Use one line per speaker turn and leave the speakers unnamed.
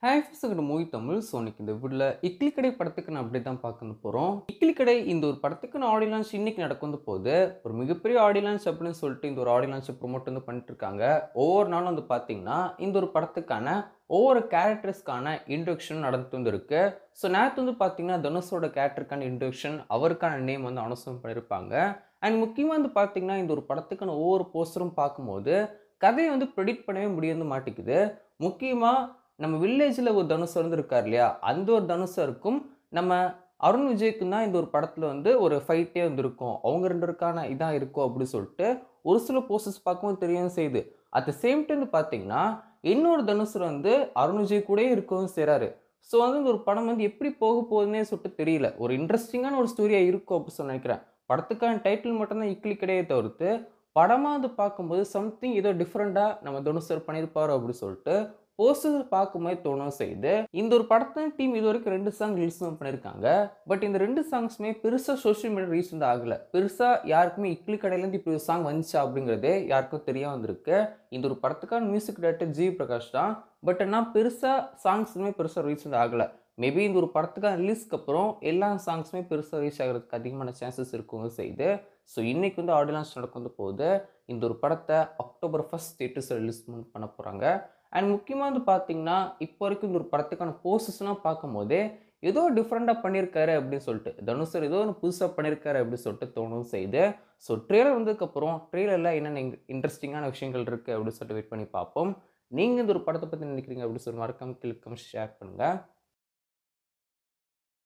Hi ஃபிஸுங்கிற movie Tamil. So இன்னைக்கு இந்த வீடியோல இட்லி கடை படத்துக்கு நான் அப்படி தான் பார்க்க போகிறோம். இட்லி கடை இந்த ஒரு படத்துக்கு நான் ஆடியோ லான்ச் இன்னைக்கு நடக்க போகுது. ஒரு மிகப்பெரிய ஆடியோ லான்ச் அப்படின்னு சொல்லிட்டு இந்த ஒரு ஆடியோ லான்ச்சை ப்ரொமோட் வந்து பண்ணிட்டு இருக்காங்க. ஒவ்வொரு நாளும் வந்து பார்த்தீங்கன்னா இந்த ஒரு படத்துக்கான ஒவ்வொரு கேரக்டர்ஸ்க்கான இன்ட்ரோடக்ஷன் நடந்துட்டு வந்து இருக்கு. ஸோ நேற்று வந்து பார்த்தீங்கன்னா தனுஷோட கேரக்டருக்கான இன்ட்ரோடக்ஷன் அவருக்கான நேம் வந்து அனௌன்ஸ்மெண்ட் பண்ணியிருப்பாங்க. அண்ட் முக்கியமாக வந்து பார்த்தீங்கன்னா இந்த ஒரு படத்துக்கான ஒவ்வொரு போஸ்டரும் பார்க்கும்போது கதையை வந்து ப்ரெடிக்ட் பண்ணவே முடியாது மாட்டேங்குது. முக்கியமாக நம்ம வில்லேஜில் ஒரு தனுஷ் வந்து இருக்கார் இல்லையா, அந்த ஒரு தனுஷருக்கும் நம்ம அருண் விஜய்க்கும் தான் இந்த ஒரு படத்தில் வந்து ஒரு ஃபைட்டே வந்து இருக்கும். அவங்க 2 பேருக்கான இதாக இருக்கும் அப்படின்னு சொல்லிட்டு ஒரு சில போஸ்டர்ஸ் பார்க்கவும் தெரியவும் செய்யுது. அட் த சேம் டைம் பார்த்தீங்கன்னா இன்னொரு தனுஷ் வந்து அருண் விஜய் கூடயே இருக்கவும் செய்கிறாரு. ஸோ வந்து இந்த ஒரு படம் வந்து எப்படி போக போகுதுன்னே சொல்லிட்டு தெரியல. ஒரு இன்ட்ரெஸ்டிங்கான ஒரு ஸ்டோரியாக இருக்கும் அப்படின்னு சொல்லி நினைக்கிறேன். படத்துக்கான டைட்டில் மட்டும்தான் இக்லி கிடையே தவிர்த்து படமாக வந்து பார்க்கும்போது சம்திங் ஏதோ டிஃப்ரெண்ட்டாக நம்ம தனுஷ் சார் பண்ணியிருப்பாரோ அப்படின்னு சொல்லிட்டு போஸ்டர் பார்க்கும்போது தோணவும் செய்யுது. இந்த ஒரு படத்தின் டீம் இதுவரைக்கும் 2 சாங் ரிலீஸ் பண்ணியிருக்காங்க. பட் இந்த 2 சாங்ஸுமே பெருசா சோசியல் மீடியா ரீச் வந்து ஆகல. பெருசா யாருக்குமே இட்லி கடையிலேருந்து இப்படி ஒரு சாங் வந்துச்சா அப்படிங்கிறதே யாருக்கும் தெரியாம வந்திருக்கு. இந்த ஒரு படத்துக்கான மியூசிக் டைரக்டர் ஜி பிரகாஷ் தான். பட் ஆனா பெருசா சாங்ஸுமே பெருசா ரீச் வந்து ஆகல. மேபி இந்த ஒரு படத்துக்கான ரிலீஸ்க்கு அப்புறம் எல்லா சாங்ஸுமே பெருசா ரீச் ஆகிறதுக்கு அதிகமான சான்சஸ் இருக்கவும் செய்யுது. ஸோ இன்னைக்கு வந்து ஆடியோ லான்ச் நடக்க வந்து போகுது. இந்த ஒரு படத்தை அக்டோபர் 1 தியேட்டர்ஸ்ல ரிலீஸ் பண்ண போறாங்க. அண்ட் முக்கியமாக வந்து பார்த்தீங்கன்னா இப்போ வரைக்கும் இந்த ஒரு படத்துக்கான போஸ்டர்ஸ்லாம் பார்க்கும்போதே ஏதோ டிஃப்ரெண்ட்டாக பண்ணியிருக்காரு அப்படின்னு சொல்லிட்டு தனுஷ் சார் ஏதோ ஒன்று புதுசாக பண்ணியிருக்காரு அப்படின்னு சொல்லிட்டு தோணவும் செய்யுது. ஸோ ட்ரெய்லர் வந்ததுக்கப்புறம் ட்ரெய்லரில் என்னென்ன இன்ட்ரெஸ்டிங்கான விஷயங்கள் இருக்குது அப்படின்னு சொல்லிட்டு வெயிட் பண்ணி பார்ப்போம். நீங்கள் இந்த ஒரு படத்தை பற்றி நினைக்கிறீங்க அப்படின்னு சொல்லி மறக்காம கிளிக் ஷேர் பண்ணுங்கள்.